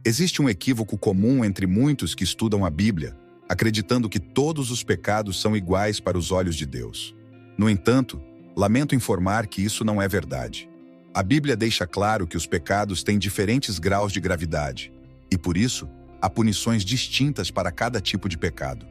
Existe um equívoco comum entre muitos que estudam a Bíblia, acreditando que todos os pecados são iguais para os olhos de Deus. No entanto, lamento informar que isso não é verdade. A Bíblia deixa claro que os pecados têm diferentes graus de gravidade, e por isso, há punições distintas para cada tipo de pecado.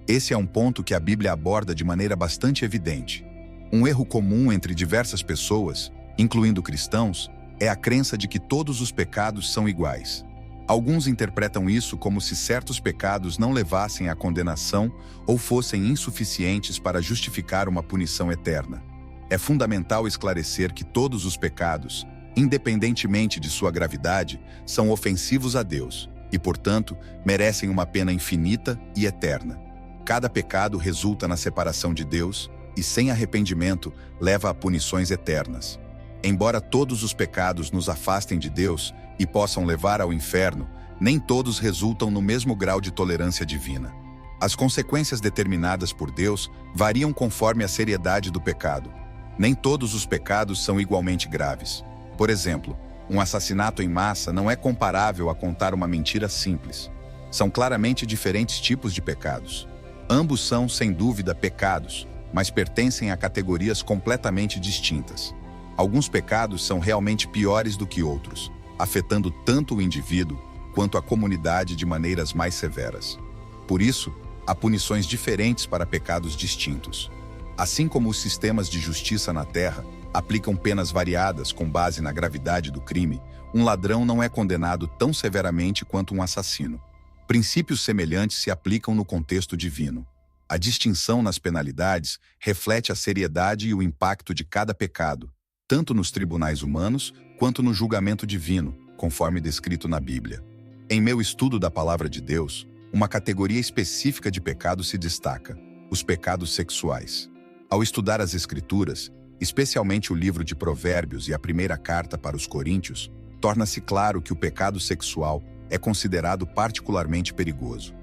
Esse é um ponto que a Bíblia aborda de maneira bastante evidente. Um erro comum entre diversas pessoas, incluindo cristãos, é a crença de que todos os pecados são iguais. Alguns interpretam isso como se certos pecados não levassem à condenação ou fossem insuficientes para justificar uma punição eterna. É fundamental esclarecer que todos os pecados, independentemente de sua gravidade, são ofensivos a Deus e, portanto, merecem uma pena infinita e eterna. Cada pecado resulta na separação de Deus e, sem arrependimento, leva a punições eternas. Embora todos os pecados nos afastem de Deus e possam levar ao inferno, nem todos resultam no mesmo grau de tolerância divina. As consequências determinadas por Deus variam conforme a seriedade do pecado. Nem todos os pecados são igualmente graves. Por exemplo, um assassinato em massa não é comparável a contar uma mentira simples. São claramente diferentes tipos de pecados. Ambos são, sem dúvida, pecados, mas pertencem a categorias completamente distintas. Alguns pecados são realmente piores do que outros, afetando tanto o indivíduo quanto a comunidade de maneiras mais severas. Por isso, há punições diferentes para pecados distintos. Assim como os sistemas de justiça na Terra aplicam penas variadas com base na gravidade do crime, um ladrão não é condenado tão severamente quanto um assassino. Princípios semelhantes se aplicam no contexto divino. A distinção nas penalidades reflete a seriedade e o impacto de cada pecado, tanto nos tribunais humanos quanto no julgamento divino, conforme descrito na Bíblia. Em meu estudo da Palavra de Deus, uma categoria específica de pecado se destaca: os pecados sexuais. Ao estudar as Escrituras, especialmente o livro de Provérbios e a primeira carta para os Coríntios, torna-se claro que o pecado sexual é considerado particularmente perigoso.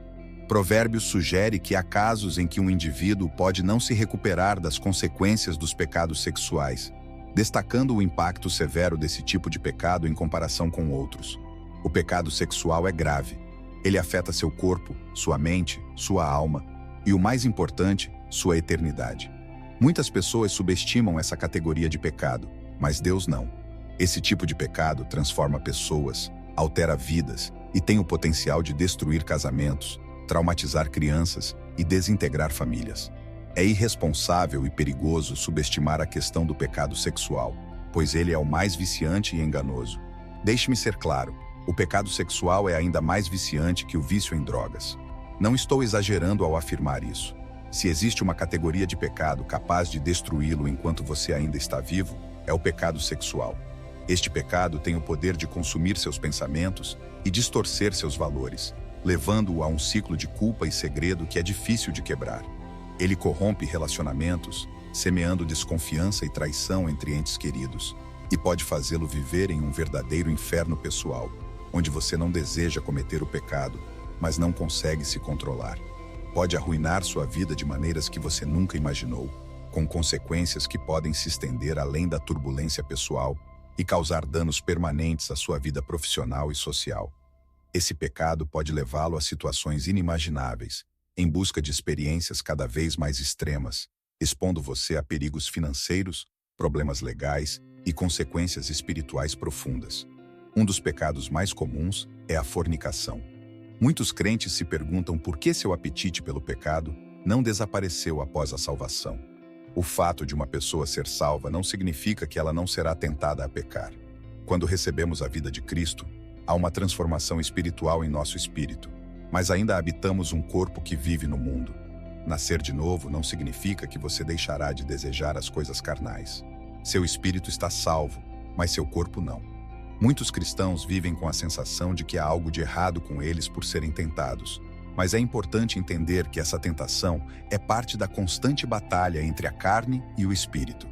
Provérbios sugere que há casos em que um indivíduo pode não se recuperar das consequências dos pecados sexuais, destacando o impacto severo desse tipo de pecado em comparação com outros. O pecado sexual é grave. Ele afeta seu corpo, sua mente, sua alma e, o mais importante, sua eternidade. Muitas pessoas subestimam essa categoria de pecado, mas Deus não. Esse tipo de pecado transforma pessoas, altera vidas e tem o potencial de destruir casamentos, traumatizar crianças e desintegrar famílias. É irresponsável e perigoso subestimar a questão do pecado sexual, pois ele é o mais viciante e enganoso. Deixe-me ser claro, o pecado sexual é ainda mais viciante que o vício em drogas. Não estou exagerando ao afirmar isso. Se existe uma categoria de pecado capaz de destruí-lo enquanto você ainda está vivo, é o pecado sexual. Este pecado tem o poder de consumir seus pensamentos e distorcer seus valores, levando-o a um ciclo de culpa e segredo que é difícil de quebrar. Ele corrompe relacionamentos, semeando desconfiança e traição entre entes queridos, e pode fazê-lo viver em um verdadeiro inferno pessoal, onde você não deseja cometer o pecado, mas não consegue se controlar. Pode arruinar sua vida de maneiras que você nunca imaginou, com consequências que podem se estender além da turbulência pessoal e causar danos permanentes à sua vida profissional e social. Esse pecado pode levá-lo a situações inimagináveis, em busca de experiências cada vez mais extremas, expondo você a perigos financeiros, problemas legais e consequências espirituais profundas. Um dos pecados mais comuns é a fornicação. Muitos crentes se perguntam por que seu apetite pelo pecado não desapareceu após a salvação. O fato de uma pessoa ser salva não significa que ela não será tentada a pecar. Quando recebemos a vida de Cristo, há uma transformação espiritual em nosso espírito, mas ainda habitamos um corpo que vive no mundo. Nascer de novo não significa que você deixará de desejar as coisas carnais. Seu espírito está salvo, mas seu corpo não. Muitos cristãos vivem com a sensação de que há algo de errado com eles por serem tentados, mas é importante entender que essa tentação é parte da constante batalha entre a carne e o espírito.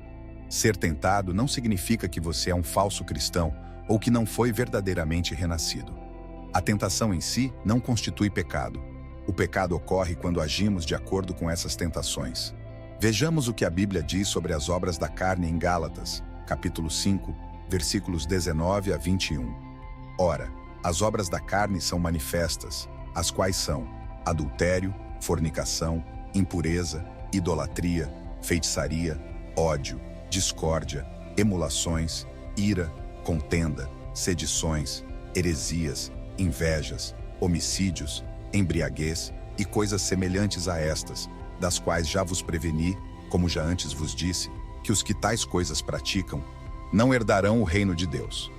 Ser tentado não significa que você é um falso cristão ou que não foi verdadeiramente renascido. A tentação em si não constitui pecado. O pecado ocorre quando agimos de acordo com essas tentações. Vejamos o que a Bíblia diz sobre as obras da carne em Gálatas, capítulo 5, versículos 19 a 21. Ora, As obras da carne são manifestas, as quais são adultério, fornicação, impureza, idolatria, feitiçaria, ódio, discórdia, emulações, ira, contenda, sedições, heresias, invejas, homicídios, embriaguez e coisas semelhantes a estas, das quais já vos preveni, como já antes vos disse, que os que tais coisas praticam não herdarão o reino de Deus.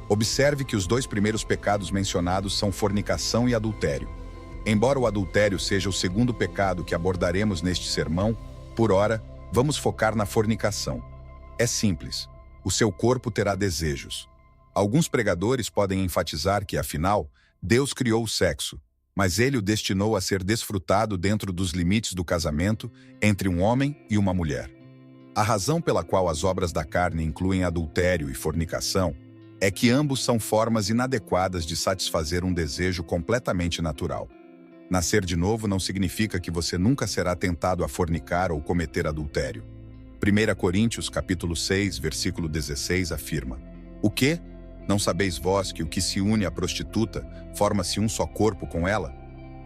Observe que os dois primeiros pecados mencionados são fornicação e adultério. Embora o adultério seja o segundo pecado que abordaremos neste sermão, por ora, vamos focar na fornicação. É simples. O seu corpo terá desejos. Alguns pregadores podem enfatizar que, afinal, Deus criou o sexo, mas ele o destinou a ser desfrutado dentro dos limites do casamento entre um homem e uma mulher. A razão pela qual as obras da carne incluem adultério e fornicação é que ambos são formas inadequadas de satisfazer um desejo completamente natural. Nascer de novo não significa que você nunca será tentado a fornicar ou cometer adultério. 1 Coríntios capítulo 6, versículo 16 afirma: O quê? Não sabeis vós que o que se une à prostituta forma-se um só corpo com ela?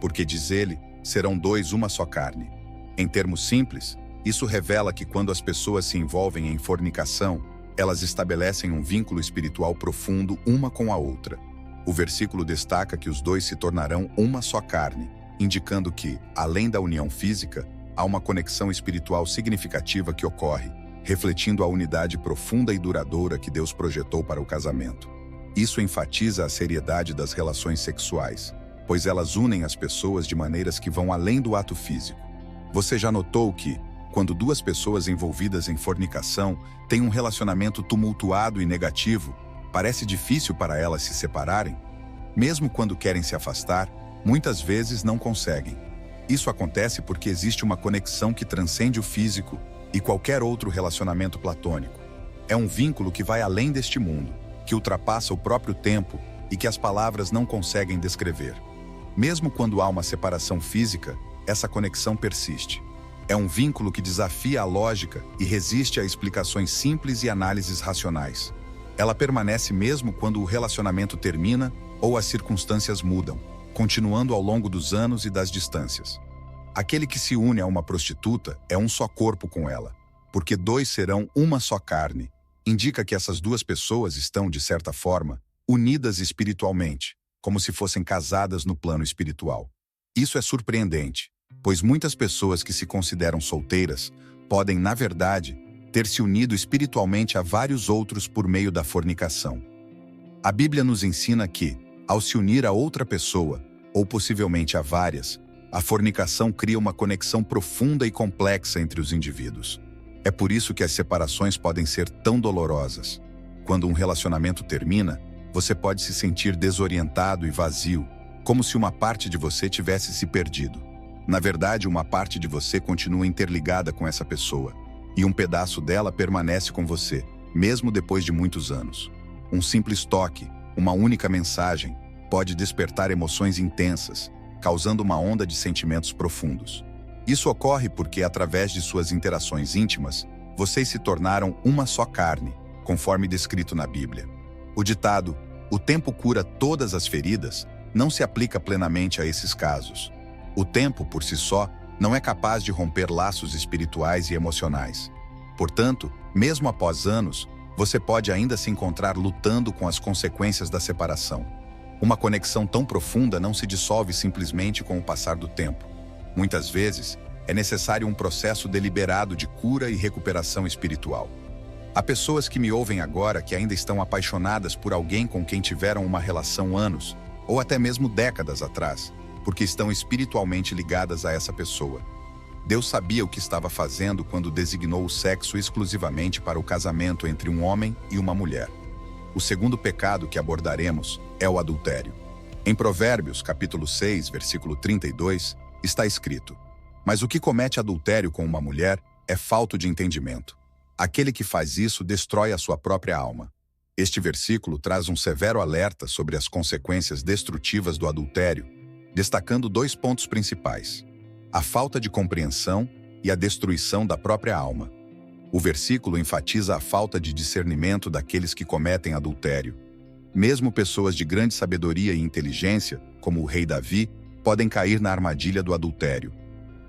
Porque diz ele, serão dois uma só carne. Em termos simples, isso revela que quando as pessoas se envolvem em fornicação, elas estabelecem um vínculo espiritual profundo uma com a outra. O versículo destaca que os dois se tornarão uma só carne, indicando que, além da união física, há uma conexão espiritual significativa que ocorre, refletindo a unidade profunda e duradoura que Deus projetou para o casamento. Isso enfatiza a seriedade das relações sexuais, pois elas unem as pessoas de maneiras que vão além do ato físico. Você já notou que, quando duas pessoas envolvidas em fornicação têm um relacionamento tumultuado e negativo, parece difícil para elas se separarem? Mesmo quando querem se afastar, muitas vezes não conseguem. Isso acontece porque existe uma conexão que transcende o físico e qualquer outro relacionamento platônico. É um vínculo que vai além deste mundo, que ultrapassa o próprio tempo e que as palavras não conseguem descrever. Mesmo quando há uma separação física, essa conexão persiste. É um vínculo que desafia a lógica e resiste a explicações simples e análises racionais. Ela permanece mesmo quando o relacionamento termina ou as circunstâncias mudam, continuando ao longo dos anos e das distâncias. Aquele que se une a uma prostituta é um só corpo com ela, porque dois serão uma só carne. Indica que essas duas pessoas estão, de certa forma, unidas espiritualmente, como se fossem casadas no plano espiritual. Isso é surpreendente, pois muitas pessoas que se consideram solteiras podem, na verdade, ter se unido espiritualmente a vários outros por meio da fornicação. A Bíblia nos ensina que, ao se unir a outra pessoa, ou possivelmente a várias, a fornicação cria uma conexão profunda e complexa entre os indivíduos. É por isso que as separações podem ser tão dolorosas. Quando um relacionamento termina, você pode se sentir desorientado e vazio, como se uma parte de você tivesse se perdido. Na verdade, uma parte de você continua interligada com essa pessoa, e um pedaço dela permanece com você, mesmo depois de muitos anos. Um simples toque, uma única mensagem, pode despertar emoções intensas, causando uma onda de sentimentos profundos. Isso ocorre porque, através de suas interações íntimas, vocês se tornaram uma só carne, conforme descrito na Bíblia. O ditado, "O tempo cura todas as feridas", não se aplica plenamente a esses casos. O tempo, por si só, não é capaz de romper laços espirituais e emocionais. Portanto, mesmo após anos, você pode ainda se encontrar lutando com as consequências da separação. Uma conexão tão profunda não se dissolve simplesmente com o passar do tempo. Muitas vezes, é necessário um processo deliberado de cura e recuperação espiritual. Há pessoas que me ouvem agora que ainda estão apaixonadas por alguém com quem tiveram uma relação anos, ou até mesmo décadas atrás, porque estão espiritualmente ligadas a essa pessoa. Deus sabia o que estava fazendo quando designou o sexo exclusivamente para o casamento entre um homem e uma mulher. O segundo pecado que abordaremos é o adultério. Em Provérbios, capítulo 6, versículo 32, está escrito: "Mas o que comete adultério com uma mulher é falto de entendimento. Aquele que faz isso destrói a sua própria alma." Este versículo traz um severo alerta sobre as consequências destrutivas do adultério, destacando dois pontos principais: a falta de compreensão e a destruição da própria alma. O versículo enfatiza a falta de discernimento daqueles que cometem adultério. Mesmo pessoas de grande sabedoria e inteligência, como o rei Davi, podem cair na armadilha do adultério.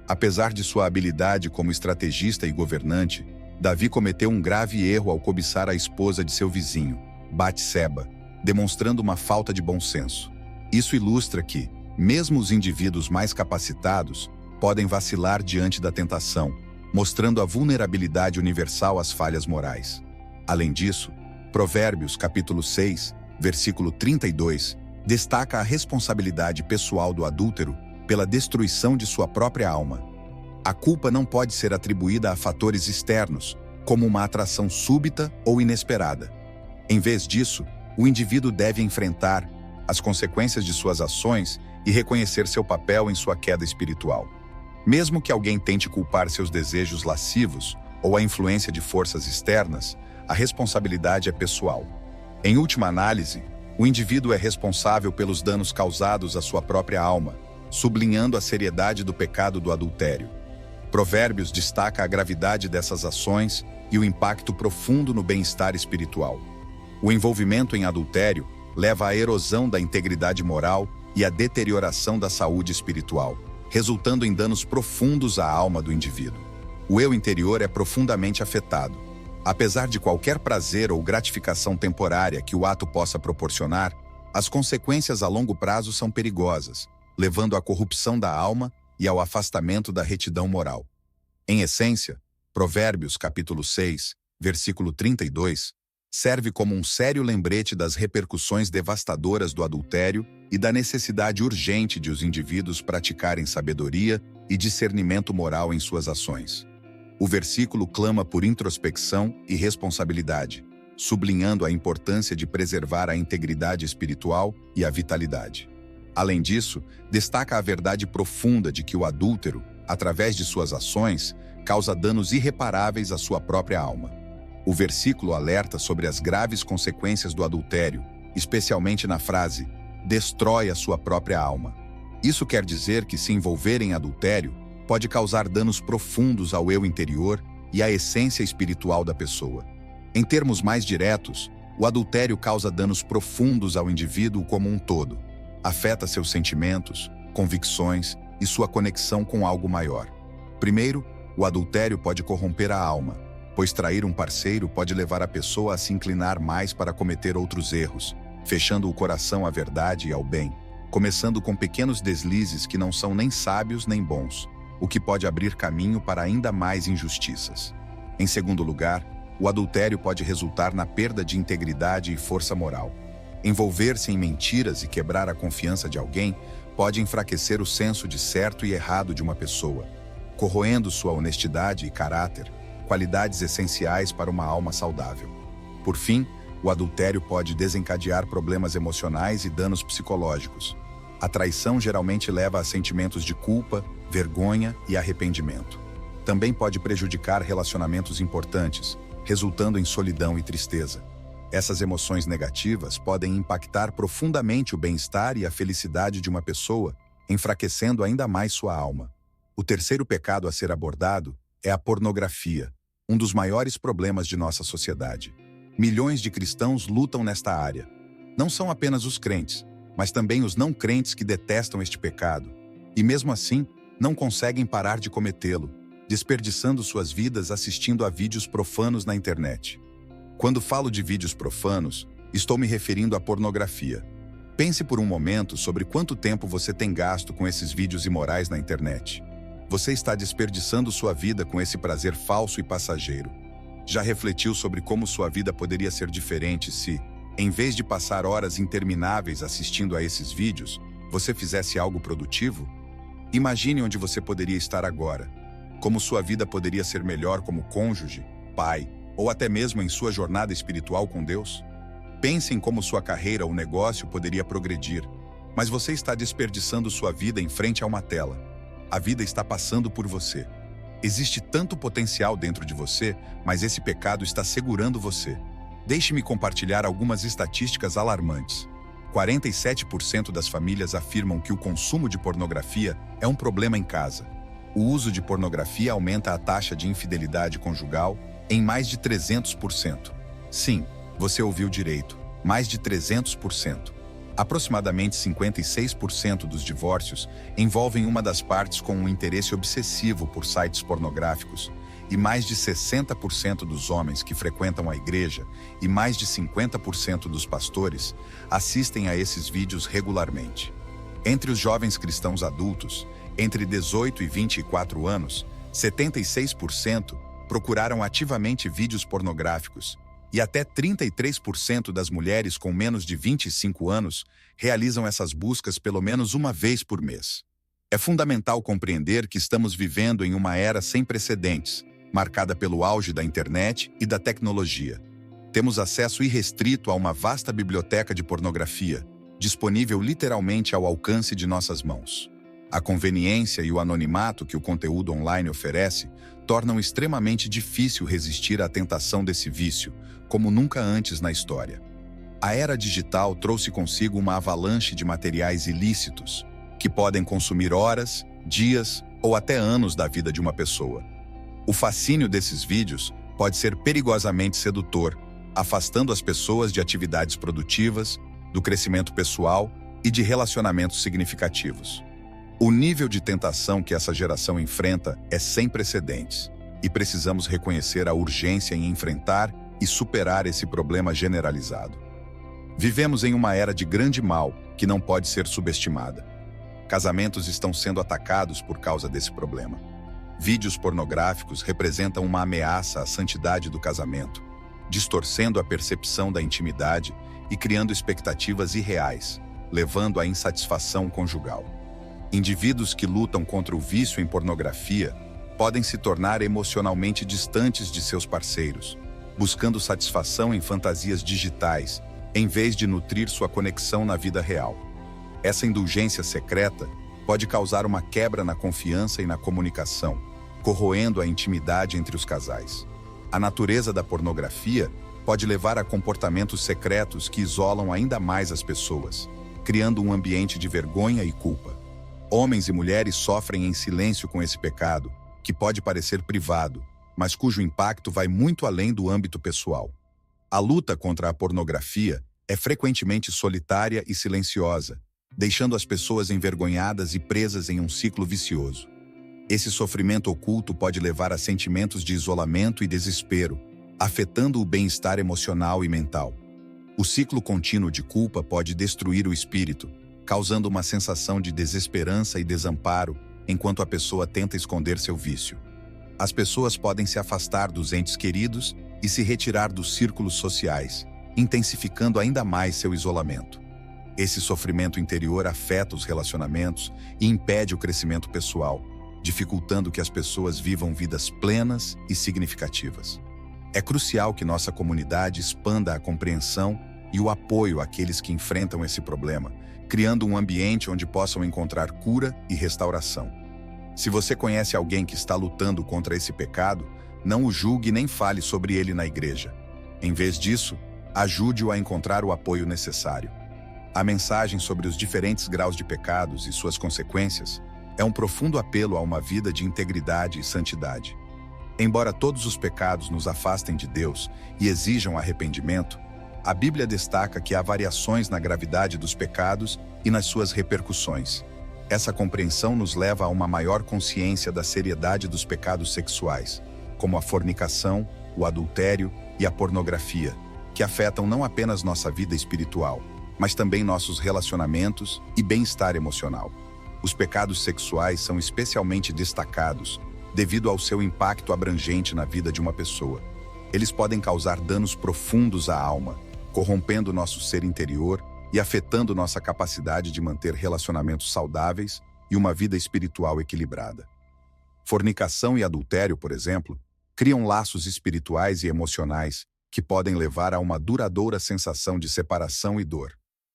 Apesar de sua habilidade como estrategista e governante, Davi cometeu um grave erro ao cobiçar a esposa de seu vizinho, Batseba, demonstrando uma falta de bom senso. Isso ilustra que, mesmo os indivíduos mais capacitados, podem vacilar diante da tentação, mostrando a vulnerabilidade universal às falhas morais. Além disso, Provérbios capítulo 6, versículo 32, destaca a responsabilidade pessoal do adúltero pela destruição de sua própria alma. A culpa não pode ser atribuída a fatores externos, como uma atração súbita ou inesperada. Em vez disso, o indivíduo deve enfrentar as consequências de suas ações e reconhecer seu papel em sua queda espiritual. Mesmo que alguém tente culpar seus desejos lascivos ou a influência de forças externas, a responsabilidade é pessoal. Em última análise, o indivíduo é responsável pelos danos causados à sua própria alma, sublinhando a seriedade do pecado do adultério. Provérbios destaca a gravidade dessas ações e o impacto profundo no bem-estar espiritual. O envolvimento em adultério leva à erosão da integridade moral e à deterioração da saúde espiritual, resultando em danos profundos à alma do indivíduo. O eu interior é profundamente afetado. Apesar de qualquer prazer ou gratificação temporária que o ato possa proporcionar, as consequências a longo prazo são perigosas, levando à corrupção da alma e ao afastamento da retidão moral. Em essência, Provérbios capítulo 6, versículo 32, serve como um sério lembrete das repercussões devastadoras do adultério e da necessidade urgente de os indivíduos praticarem sabedoria e discernimento moral em suas ações. O versículo clama por introspecção e responsabilidade, sublinhando a importância de preservar a integridade espiritual e a vitalidade. Além disso, destaca a verdade profunda de que o adúltero, através de suas ações, causa danos irreparáveis à sua própria alma. O versículo alerta sobre as graves consequências do adultério, especialmente na frase, destrói a sua própria alma. Isso quer dizer que se envolver em adultério pode causar danos profundos ao eu interior e à essência espiritual da pessoa. Em termos mais diretos, o adultério causa danos profundos ao indivíduo como um todo. Afeta seus sentimentos, convicções e sua conexão com algo maior. Primeiro, o adultério pode corromper a alma, pois trair um parceiro pode levar a pessoa a se inclinar mais para cometer outros erros, fechando o coração à verdade e ao bem, começando com pequenos deslizes que não são nem sábios nem bons, o que pode abrir caminho para ainda mais injustiças. Em segundo lugar, o adultério pode resultar na perda de integridade e força moral. Envolver-se em mentiras e quebrar a confiança de alguém pode enfraquecer o senso de certo e errado de uma pessoa, corroendo sua honestidade e caráter, qualidades essenciais para uma alma saudável. Por fim, o adultério pode desencadear problemas emocionais e danos psicológicos. A traição geralmente leva a sentimentos de culpa, vergonha e arrependimento. Também pode prejudicar relacionamentos importantes, resultando em solidão e tristeza. Essas emoções negativas podem impactar profundamente o bem-estar e a felicidade de uma pessoa, enfraquecendo ainda mais sua alma. O terceiro pecado a ser abordado é a pornografia, um dos maiores problemas de nossa sociedade. Milhões de cristãos lutam nesta área. Não são apenas os crentes, mas também os não crentes que detestam este pecado, e mesmo assim, não conseguem parar de cometê-lo, desperdiçando suas vidas assistindo a vídeos profanos na internet. Quando falo de vídeos profanos, estou me referindo à pornografia. Pense por um momento sobre quanto tempo você tem gasto com esses vídeos imorais na internet. Você está desperdiçando sua vida com esse prazer falso e passageiro. Já refletiu sobre como sua vida poderia ser diferente se, em vez de passar horas intermináveis assistindo a esses vídeos, você fizesse algo produtivo? Imagine onde você poderia estar agora. Como sua vida poderia ser melhor como cônjuge, pai, ou até mesmo em sua jornada espiritual com Deus? Pense em como sua carreira ou negócio poderia progredir, mas você está desperdiçando sua vida em frente a uma tela. A vida está passando por você. Existe tanto potencial dentro de você, mas esse pecado está segurando você. Deixe-me compartilhar algumas estatísticas alarmantes. 47% das famílias afirmam que o consumo de pornografia é um problema em casa. O uso de pornografia aumenta a taxa de infidelidade conjugal em mais de 300%. Sim, você ouviu direito. mais de 300%. Aproximadamente 56% dos divórcios envolvem uma das partes com um interesse obsessivo por sites pornográficos, e mais de 60% dos homens que frequentam a igreja e mais de 50% dos pastores assistem a esses vídeos regularmente. Entre os jovens cristãos adultos, entre 18 e 24 anos, 76% procuraram ativamente vídeos pornográficos, e até 33% das mulheres com menos de 25 anos realizam essas buscas pelo menos uma vez por mês. É fundamental compreender que estamos vivendo em uma era sem precedentes, marcada pelo auge da internet e da tecnologia. Temos acesso irrestrito a uma vasta biblioteca de pornografia, disponível literalmente ao alcance de nossas mãos. A conveniência e o anonimato que o conteúdo online oferece tornam extremamente difícil resistir à tentação desse vício, como nunca antes na história. A era digital trouxe consigo uma avalanche de materiais ilícitos, que podem consumir horas, dias ou até anos da vida de uma pessoa. O fascínio desses vídeos pode ser perigosamente sedutor, afastando as pessoas de atividades produtivas, do crescimento pessoal e de relacionamentos significativos. O nível de tentação que essa geração enfrenta é sem precedentes, e precisamos reconhecer a urgência em enfrentar e superar esse problema generalizado. Vivemos em uma era de grande mal que não pode ser subestimada. Casamentos estão sendo atacados por causa desse problema. Vídeos pornográficos representam uma ameaça à santidade do casamento, distorcendo a percepção da intimidade e criando expectativas irreais, levando à insatisfação conjugal. Indivíduos que lutam contra o vício em pornografia podem se tornar emocionalmente distantes de seus parceiros, buscando satisfação em fantasias digitais, em vez de nutrir sua conexão na vida real. Essa indulgência secreta pode causar uma quebra na confiança e na comunicação, corroendo a intimidade entre os casais. A natureza da pornografia pode levar a comportamentos secretos que isolam ainda mais as pessoas, criando um ambiente de vergonha e culpa. Homens e mulheres sofrem em silêncio com esse pecado, que pode parecer privado, mas cujo impacto vai muito além do âmbito pessoal. A luta contra a pornografia é frequentemente solitária e silenciosa, deixando as pessoas envergonhadas e presas em um ciclo vicioso. Esse sofrimento oculto pode levar a sentimentos de isolamento e desespero, afetando o bem-estar emocional e mental. O ciclo contínuo de culpa pode destruir o espírito, causando uma sensação de desesperança e desamparo enquanto a pessoa tenta esconder seu vício. As pessoas podem se afastar dos entes queridos e se retirar dos círculos sociais, intensificando ainda mais seu isolamento. Esse sofrimento interior afeta os relacionamentos e impede o crescimento pessoal, dificultando que as pessoas vivam vidas plenas e significativas. É crucial que nossa comunidade expanda a compreensão e o apoio àqueles que enfrentam esse problema, criando um ambiente onde possam encontrar cura e restauração. Se você conhece alguém que está lutando contra esse pecado, não o julgue nem fale sobre ele na igreja. Em vez disso, ajude-o a encontrar o apoio necessário. A mensagem sobre os diferentes graus de pecados e suas consequências é um profundo apelo a uma vida de integridade e santidade. Embora todos os pecados nos afastem de Deus e exijam arrependimento, a Bíblia destaca que há variações na gravidade dos pecados e nas suas repercussões. Essa compreensão nos leva a uma maior consciência da seriedade dos pecados sexuais, como a fornicação, o adultério e a pornografia, que afetam não apenas nossa vida espiritual, mas também nossos relacionamentos e bem-estar emocional. Os pecados sexuais são especialmente destacados devido ao seu impacto abrangente na vida de uma pessoa. Eles podem causar danos profundos à alma, corrompendo nosso ser interior e afetando nossa capacidade de manter relacionamentos saudáveis e uma vida espiritual equilibrada. Fornicação e adultério, por exemplo, criam laços espirituais e emocionais que podem levar a uma duradoura sensação de separação e dor.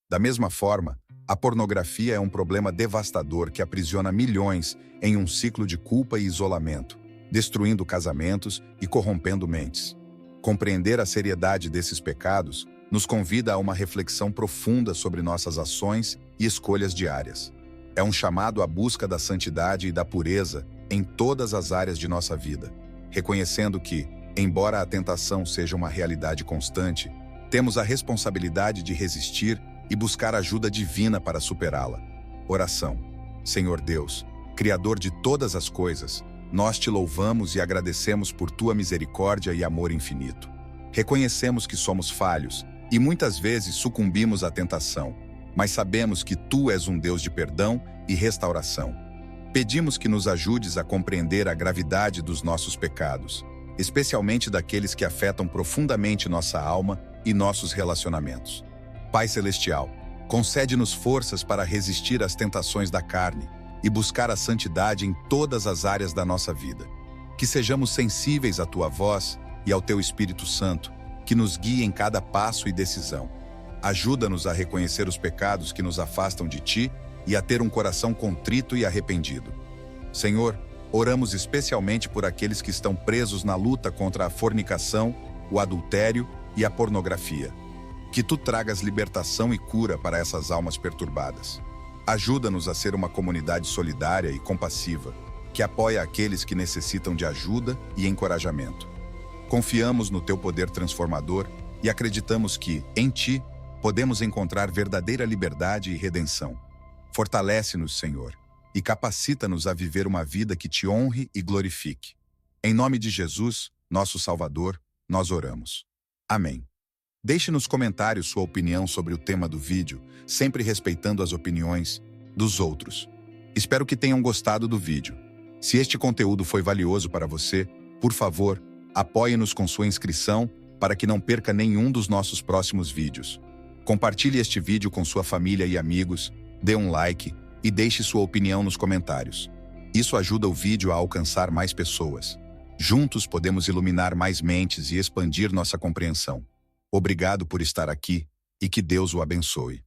Da mesma forma, a pornografia é um problema devastador que aprisiona milhões em um ciclo de culpa e isolamento, destruindo casamentos e corrompendo mentes. Compreender a seriedade desses pecados nos convida a uma reflexão profunda sobre nossas ações e escolhas diárias. É um chamado à busca da santidade e da pureza em todas as áreas de nossa vida, reconhecendo que, embora a tentação seja uma realidade constante, Temos a responsabilidade de resistir e buscar ajuda divina para superá-la. Oração. Senhor Deus, Criador de todas as coisas, nós te louvamos e agradecemos por tua misericórdia e amor infinito. Reconhecemos que somos falhos e muitas vezes sucumbimos à tentação, mas sabemos que tu és um Deus de perdão e restauração. Pedimos que nos ajudes a compreender a gravidade dos nossos pecados, especialmente daqueles que afetam profundamente nossa alma e nossos relacionamentos. Pai Celestial, concede-nos forças para resistir às tentações da carne e buscar a santidade em todas as áreas da nossa vida. Que sejamos sensíveis à tua voz e ao teu Espírito Santo, que nos guie em cada passo e decisão. Ajuda-nos a reconhecer os pecados que nos afastam de ti e a ter um coração contrito e arrependido. Senhor, oramos especialmente por aqueles que estão presos na luta contra a fornicação, o adultério e a pornografia. Que tu tragas libertação e cura para essas almas perturbadas. Ajuda-nos a ser uma comunidade solidária e compassiva, que apoia aqueles que necessitam de ajuda e encorajamento. Confiamos no teu poder transformador e acreditamos que, em ti, podemos encontrar verdadeira liberdade e redenção. Fortalece-nos, Senhor, e capacita-nos a viver uma vida que te honre e glorifique. Em nome de Jesus, nosso Salvador, nós oramos. Amém. Deixe nos comentários sua opinião sobre o tema do vídeo, sempre respeitando as opiniões dos outros. Espero que tenham gostado do vídeo. Se este conteúdo foi valioso para você, por favor, apoie-nos com sua inscrição para que não perca nenhum dos nossos próximos vídeos. Compartilhe este vídeo com sua família e amigos, dê um like e deixe sua opinião nos comentários. Isso ajuda o vídeo a alcançar mais pessoas. Juntos podemos iluminar mais mentes e expandir nossa compreensão. Obrigado por estar aqui e que Deus o abençoe.